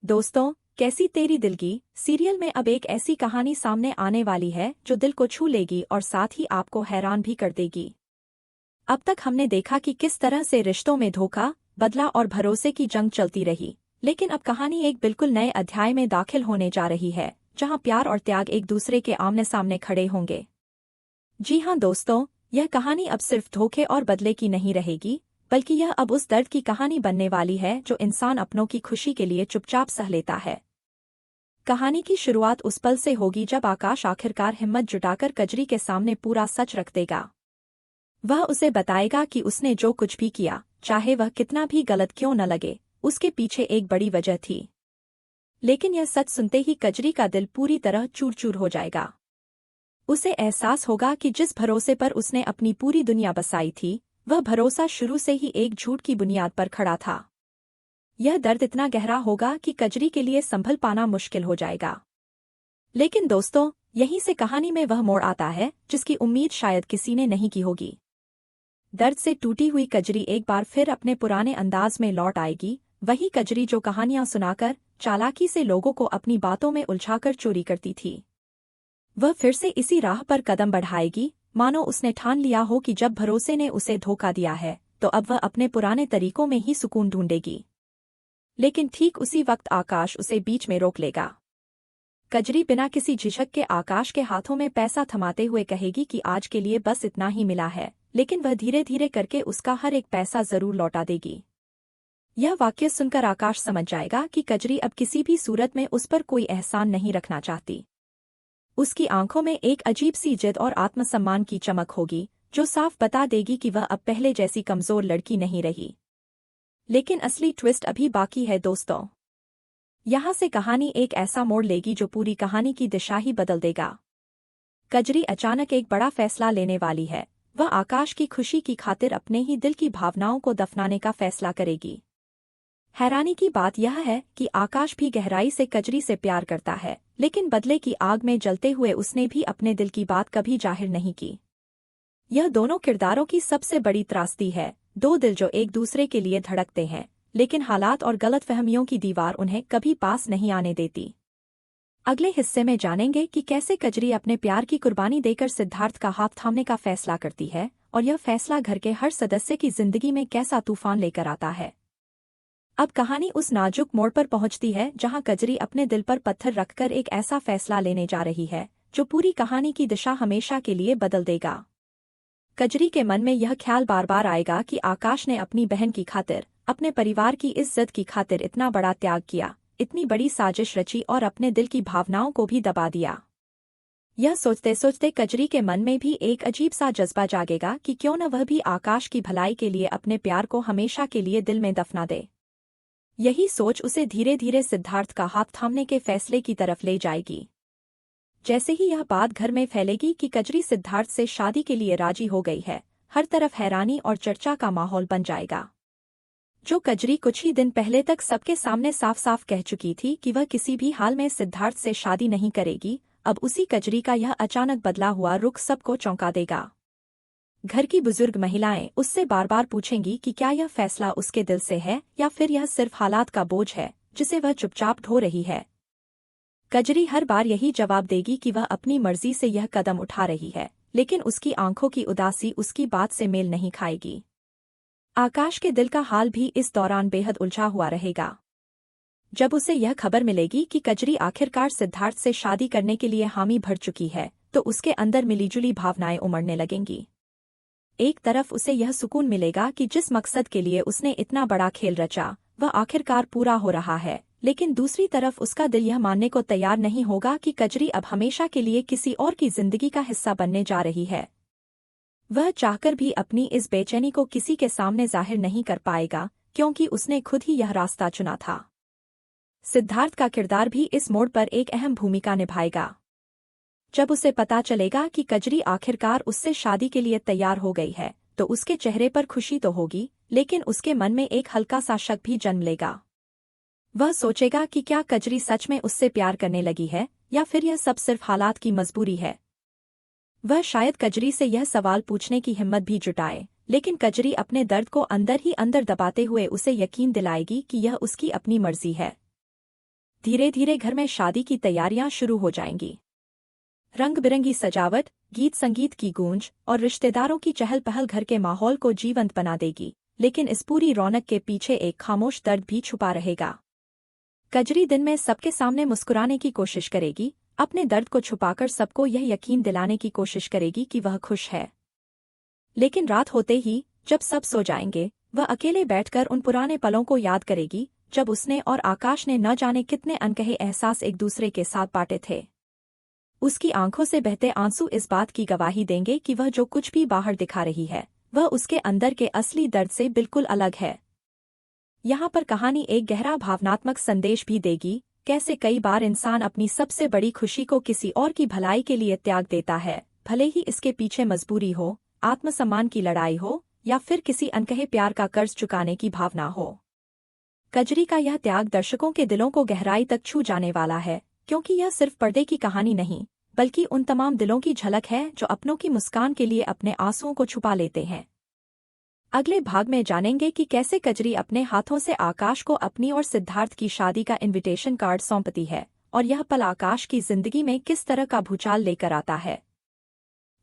दोस्तों, कैसी तेरी दिल की सीरियल में अब एक ऐसी कहानी सामने आने वाली है जो दिल को छू लेगी और साथ ही आपको हैरान भी कर देगी। अब तक हमने देखा कि किस तरह से रिश्तों में धोखा, बदला और भरोसे की जंग चलती रही, लेकिन अब कहानी एक बिल्कुल नए अध्याय में दाखिल होने जा रही है, जहां प्यार और त्याग एक दूसरे के आमने सामने खड़े होंगे। जी हाँ दोस्तों, यह कहानी अब सिर्फ धोखे और बदले की नहीं रहेगी, बल्कि यह अब उस दर्द की कहानी बनने वाली है जो इंसान अपनों की खुशी के लिए चुपचाप सह लेता है। कहानी की शुरुआत उस पल से होगी जब आकाश आखिरकार हिम्मत जुटाकर कजरी के सामने पूरा सच रख देगा। वह उसे बताएगा कि उसने जो कुछ भी किया, चाहे वह कितना भी गलत क्यों न लगे, उसके पीछे एक बड़ी वजह थी। लेकिन यह सच सुनते ही कजरी का दिल पूरी तरह चूर चूर हो जाएगा। उसे एहसास होगा कि जिस भरोसे पर उसने अपनी पूरी दुनिया बसाई थी, वह भरोसा शुरू से ही एक झूठ की बुनियाद पर खड़ा था। यह दर्द इतना गहरा होगा कि कजरी के लिए संभल पाना मुश्किल हो जाएगा। लेकिन दोस्तों, यहीं से कहानी में वह मोड़ आता है जिसकी उम्मीद शायद किसी ने नहीं की होगी। दर्द से टूटी हुई कजरी एक बार फिर अपने पुराने अंदाज में लौट आएगी, वही कजरी जो कहानियां सुनाकर, चालाकी से लोगों को अपनी बातों में उलझाकर चोरी करती थी। वह फिर से इसी राह पर कदम बढ़ाएगी, मानो उसने ठान लिया हो कि जब भरोसे ने उसे धोखा दिया है, तो अब वह अपने पुराने तरीकों में ही सुकून ढूंढेगी। लेकिन ठीक उसी वक्त आकाश उसे बीच में रोक लेगा। कजरी बिना किसी झिझक के आकाश के हाथों में पैसा थमाते हुए कहेगी कि आज के लिए बस इतना ही मिला है, लेकिन वह धीरे धीरे करके उसका हर एक पैसा जरूर लौटा देगी। यह वाक्य सुनकर आकाश समझ जाएगा कि कजरी अब किसी भी सूरत में उस पर कोई एहसान नहीं रखना चाहती। उसकी आंखों में एक अजीब सी जिद और आत्मसम्मान की चमक होगी, जो साफ बता देगी कि वह अब पहले जैसी कमजोर लड़की नहीं रही। लेकिन असली ट्विस्ट अभी बाकी है दोस्तों। यहाँ से कहानी एक ऐसा मोड़ लेगी जो पूरी कहानी की दिशा ही बदल देगा। कजरी अचानक एक बड़ा फैसला लेने वाली है। वह आकाश की खुशी की खातिर अपने ही दिल की भावनाओं को दफनाने का फैसला करेगी। हैरानी की बात यह है कि आकाश भी गहराई से कजरी से प्यार करता है, लेकिन बदले की आग में जलते हुए उसने भी अपने दिल की बात कभी जाहिर नहीं की। यह दोनों किरदारों की सबसे बड़ी त्रासदी है, दो दिल जो एक दूसरे के लिए धड़कते हैं, लेकिन हालात और गलतफहमियों की दीवार उन्हें कभी पास नहीं आने देती। अगले हिस्से में जानेंगे कि कैसे कजरी अपने प्यार की कुर्बानी देकर सिद्धार्थ का हाथ थामने का फैसला करती है, और यह फैसला घर के हर सदस्य की जिंदगी में कैसा तूफान लेकर आता है। अब कहानी उस नाजुक मोड़ पर पहुंचती है जहां कजरी अपने दिल पर पत्थर रखकर एक ऐसा फैसला लेने जा रही है जो पूरी कहानी की दिशा हमेशा के लिए बदल देगा। कजरी के मन में यह ख्याल बार बार आएगा कि आकाश ने अपनी बहन की खातिर, अपने परिवार की इज्जत की खातिर इतना बड़ा त्याग किया, इतनी बड़ी साजिश रची और अपने दिल की भावनाओं को भी दबा दिया। यह सोचते सोचते कजरी के मन में भी एक अजीब सा जज्बा जागेगा कि क्यों न वह भी आकाश की भलाई के लिए अपने प्यार को हमेशा के लिए दिल में दफना दे। यही सोच उसे धीरे धीरे सिद्धार्थ का हाथ थामने के फैसले की तरफ ले जाएगी। जैसे ही यह बात घर में फैलेगी कि कजरी सिद्धार्थ से शादी के लिए राजी हो गई है, हर तरफ हैरानी और चर्चा का माहौल बन जाएगा। जो कजरी कुछ ही दिन पहले तक सबके सामने साफ साफ कह चुकी थी कि वह किसी भी हाल में सिद्धार्थ से शादी नहीं करेगी, अब उसी कजरी का यह अचानक बदला हुआ रुख सबको चौंका देगा। घर की बुजुर्ग महिलाएं उससे बार बार पूछेंगी कि क्या यह फैसला उसके दिल से है या फिर यह सिर्फ हालात का बोझ है जिसे वह चुपचाप ढो रही है। कजरी हर बार यही जवाब देगी कि वह अपनी मर्जी से यह कदम उठा रही है, लेकिन उसकी आंखों की उदासी उसकी बात से मेल नहीं खाएगी। आकाश के दिल का हाल भी इस दौरान बेहद उलझा हुआ रहेगा। जब उसे यह खबर मिलेगी कि कजरी आखिरकार सिद्धार्थ से शादी करने के लिए हामी भर चुकी है, तो उसके अंदर मिलीजुली भावनाएं उमड़ने लगेंगी। एक तरफ उसे यह सुकून मिलेगा कि जिस मकसद के लिए उसने इतना बड़ा खेल रचा, वह आखिरकार पूरा हो रहा है, लेकिन दूसरी तरफ उसका दिल यह मानने को तैयार नहीं होगा कि कजरी अब हमेशा के लिए किसी और की जिंदगी का हिस्सा बनने जा रही है। वह चाहकर भी अपनी इस बेचैनी को किसी के सामने जाहिर नहीं कर पाएगा, क्योंकि उसने खुद ही यह रास्ता चुना था। सिद्धार्थ का किरदार भी इस मोड़ पर एक अहम भूमिका निभाएगा। जब उसे पता चलेगा कि कजरी आखिरकार उससे शादी के लिए तैयार हो गई है, तो उसके चेहरे पर खुशी तो होगी, लेकिन उसके मन में एक हल्का सा शक भी जन्म लेगा। वह सोचेगा कि क्या कजरी सच में उससे प्यार करने लगी है, या फिर यह सब सिर्फ हालात की मजबूरी है। वह शायद कजरी से यह सवाल पूछने की हिम्मत भी जुटाए, लेकिन कजरी अपने दर्द को अंदर ही अंदर दबाते हुए उसे यकीन दिलाएगी कि यह उसकी अपनी मर्जी है। धीरे धीरे घर में शादी की तैयारियां शुरू हो जाएंगी। रंग बिरंगी सजावट, गीत संगीत की गूंज और रिश्तेदारों की चहल पहल घर के माहौल को जीवंत बना देगी, लेकिन इस पूरी रौनक के पीछे एक खामोश दर्द भी छुपा रहेगा। कजरी दिन में सबके सामने मुस्कुराने की कोशिश करेगी, अपने दर्द को छुपाकर सबको यह यकीन दिलाने की कोशिश करेगी कि वह खुश है। लेकिन रात होते ही, जब सब सो जाएंगे, वह अकेले बैठकर उन पुराने पलों को याद करेगी, जब उसने और आकाश ने न जाने कितने अनकहे एहसास एक दूसरे के साथ बांटे थे। उसकी आंखों से बहते आंसू इस बात की गवाही देंगे कि वह जो कुछ भी बाहर दिखा रही है, वह उसके अंदर के असली दर्द से बिल्कुल अलग है। यहाँ पर कहानी एक गहरा भावनात्मक संदेश भी देगी, कैसे कई बार इंसान अपनी सबसे बड़ी खुशी को किसी और की भलाई के लिए त्याग देता है, भले ही इसके पीछे मजबूरी हो, आत्मसम्मान की लड़ाई हो या फिर किसी अनकहे प्यार का कर्ज चुकाने की भावना हो। कजरी का यह त्याग दर्शकों के दिलों को गहराई तक छू जाने वाला है, क्योंकि यह सिर्फ पर्दे की कहानी नहीं, बल्कि उन तमाम दिलों की झलक है जो अपनों की मुस्कान के लिए अपने आंसुओं को छुपा लेते हैं। अगले भाग में जानेंगे कि कैसे कजरी अपने हाथों से आकाश को अपनी और सिद्धार्थ की शादी का इनविटेशन कार्ड सौंपती है, और यह पल आकाश की जिंदगी में किस तरह का भूचाल लेकर आता है।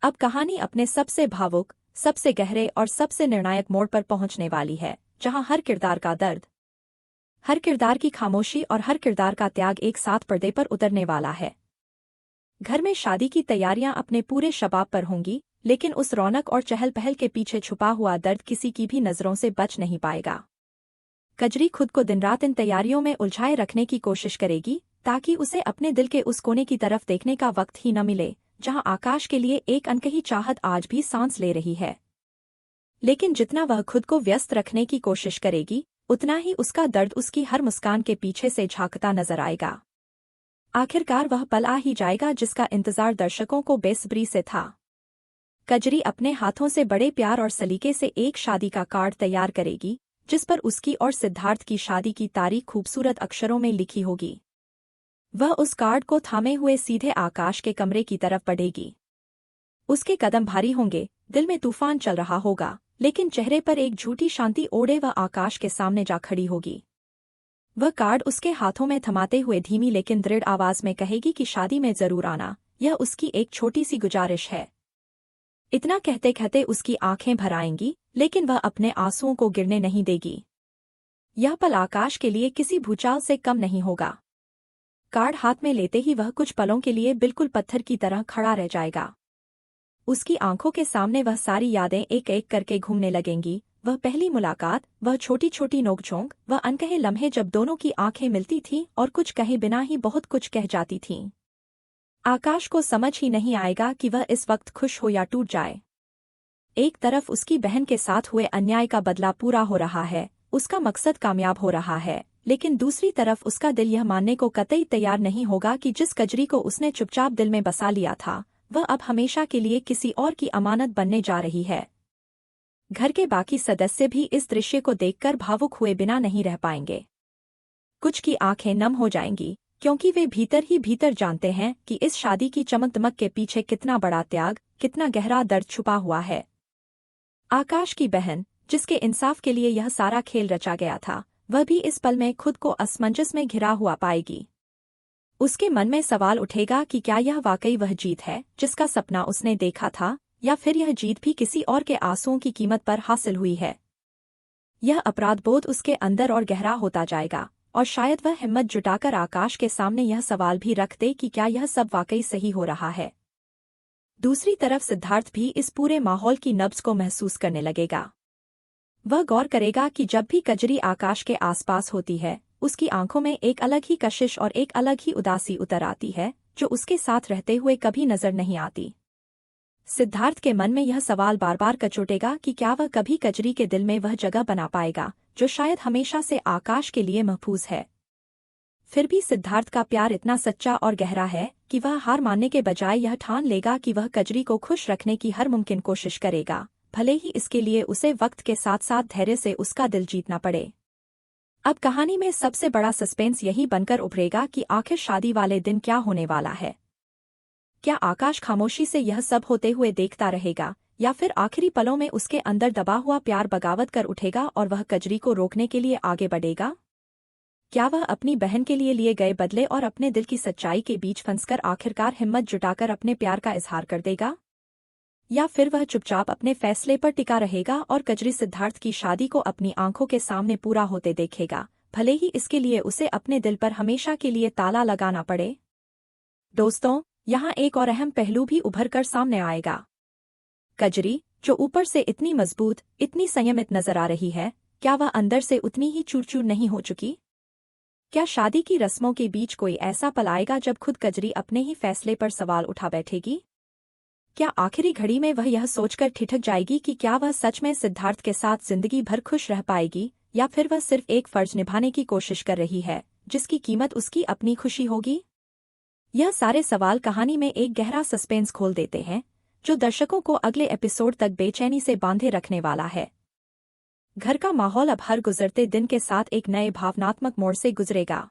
अब कहानी अपने सबसे भावुक, सबसे गहरे और सबसे निर्णायक मोड़ पर पहुंचने वाली है, जहां हर किरदार का दर्द, हर किरदार की खामोशी और हर किरदार का त्याग एक साथ पर्दे पर उतरने वाला है। घर में शादी की तैयारियां अपने पूरे शबाब पर होंगी, लेकिन उस रौनक और चहल पहल के पीछे छुपा हुआ दर्द किसी की भी नजरों से बच नहीं पाएगा। कजरी खुद को दिन रात इन तैयारियों में उलझाए रखने की कोशिश करेगी, ताकि उसे अपने दिल के उस कोने की तरफ देखने का वक्त ही न मिले, जहां आकाश के लिए एक अनकही चाहत आज भी सांस ले रही है। लेकिन जितना वह खुद को व्यस्त रखने की कोशिश करेगी, उतना ही उसका दर्द उसकी हर मुस्कान के पीछे से झांकता नजर आएगा। आखिरकार वह पल आ ही जाएगा जिसका इंतजार दर्शकों को बेसब्री से था। कजरी अपने हाथों से बड़े प्यार और सलीके से एक शादी का कार्ड तैयार करेगी, जिस पर उसकी और सिद्धार्थ की शादी की तारीख खूबसूरत अक्षरों में लिखी होगी। वह उस कार्ड को थामे हुए सीधे आकाश के कमरे की तरफ बढ़ेगी। उसके कदम भारी होंगे, दिल में तूफान चल रहा होगा, लेकिन चेहरे पर एक झूठी शांति ओढ़े वह आकाश के सामने जा खड़ी होगी। वह कार्ड उसके हाथों में थमाते हुए धीमी लेकिन दृढ़ आवाज में कहेगी कि शादी में जरूर आना, यह उसकी एक छोटी सी गुजारिश है। इतना कहते कहते उसकी आंखें भर आएंगी, लेकिन वह अपने आंसुओं को गिरने नहीं देगी। यह पल आकाश के लिए किसी भूचाल से कम नहीं होगा। कार्ड हाथ में लेते ही वह कुछ पलों के लिए बिल्कुल पत्थर की तरह खड़ा रह जाएगा। उसकी आंखों के सामने वह सारी यादें एक एक करके घूमने लगेंगी, वह पहली मुलाकात, वह छोटी छोटी नोकझोंक, वह अनकहे लम्हे जब दोनों की आंखें मिलती थीं और कुछ कहे बिना ही बहुत कुछ कह जाती थीं। आकाश को समझ ही नहीं आएगा कि वह इस वक्त खुश हो या टूट जाए। एक तरफ उसकी बहन के साथ हुए अन्याय का बदला पूरा हो रहा है, उसका मकसद कामयाब हो रहा है, लेकिन दूसरी तरफ उसका दिल यह मानने को कतई तैयार नहीं होगा कि जिस कजरी को उसने चुपचाप दिल में बसा लिया था, वह अब हमेशा के लिए किसी और की अमानत बनने जा रही है। घर के बाकी सदस्य भी इस दृश्य को देखकर भावुक हुए बिना नहीं रह पाएंगे। कुछ की आंखें नम हो जाएंगी, क्योंकि वे भीतर ही भीतर जानते हैं कि इस शादी की चमक-दमक के पीछे कितना बड़ा त्याग, कितना गहरा दर्द छुपा हुआ है। आकाश की बहन, जिसके इंसाफ के लिए यह सारा खेल रचा गया था, वह भी इस पल में खुद को असमंजस में घिरा हुआ पाएगी। उसके मन में सवाल उठेगा कि क्या यह वाकई वह जीत है जिसका सपना उसने देखा था, या फिर यह जीत भी किसी और के आंसुओं की कीमत पर हासिल हुई है। यह अपराधबोध उसके अंदर और गहरा होता जाएगा, और शायद वह हिम्मत जुटाकर आकाश के सामने यह सवाल भी रख दे कि क्या यह सब वाकई सही हो रहा है। दूसरी तरफ सिद्धार्थ भी इस पूरे माहौल की नब्ज को महसूस करने लगेगा। वह गौर करेगा कि जब भी कजरी आकाश के आसपास होती है, उसकी आंखों में एक अलग ही कशिश और एक अलग ही उदासी उतर आती है, जो उसके साथ रहते हुए कभी नजर नहीं आती। सिद्धार्थ के मन में यह सवाल बार बार कचोटेगा कि क्या वह कभी कजरी के दिल में वह जगह बना पाएगा, जो शायद हमेशा से आकाश के लिए महफूज है। फिर भी सिद्धार्थ का प्यार इतना सच्चा और गहरा है कि वह हार मानने के बजाय यह ठान लेगा कि वह कजरी को खुश रखने की हर मुमकिन कोशिश करेगा, भले ही इसके लिए उसे वक्त के साथ साथ धैर्य से उसका दिल जीतना पड़े। अब कहानी में सबसे बड़ा सस्पेंस यही बनकर उभरेगा कि आखिर शादी वाले दिन क्या होने वाला है। क्या आकाश खामोशी से यह सब होते हुए देखता रहेगा, या फिर आखिरी पलों में उसके अंदर दबा हुआ प्यार बगावत कर उठेगा और वह कजरी को रोकने के लिए आगे बढ़ेगा? क्या वह अपनी बहन के लिए गए बदले और अपने दिल की सच्चाई के बीच फंसकर आखिरकार हिम्मत जुटाकर अपने प्यार का इजहार कर देगा? या फिर वह चुपचाप अपने फैसले पर टिका रहेगा और कजरी सिद्धार्थ की शादी को अपनी आंखों के सामने पूरा होते देखेगा, भले ही इसके लिए उसे अपने दिल पर हमेशा के लिए ताला लगाना पड़े? दोस्तों, यहाँ एक और अहम पहलू भी उभर कर सामने आएगा। कजरी, जो ऊपर से इतनी मजबूत, इतनी संयमित नजर आ रही है, क्या वह अंदर से उतनी ही चूर-चूर नहीं हो चुकी? क्या शादी की रस्मों के बीच कोई ऐसा पल आएगा जब खुद कजरी अपने ही फैसले पर सवाल उठा बैठेगी? क्या आखिरी घड़ी में वह यह सोचकर ठिठक जाएगी कि क्या वह सच में सिद्धार्थ के साथ जिंदगी भर खुश रह पाएगी, या फिर वह सिर्फ एक फर्ज निभाने की कोशिश कर रही है, जिसकी कीमत उसकी अपनी खुशी होगी? यह सारे सवाल कहानी में एक गहरा सस्पेंस खोल देते हैं, जो दर्शकों को अगले एपिसोड तक बेचैनी से बांधे रखने वाला है। घर का माहौल अब हर गुजरते दिन के साथ एक नए भावनात्मक मोड़ से गुजरेगा।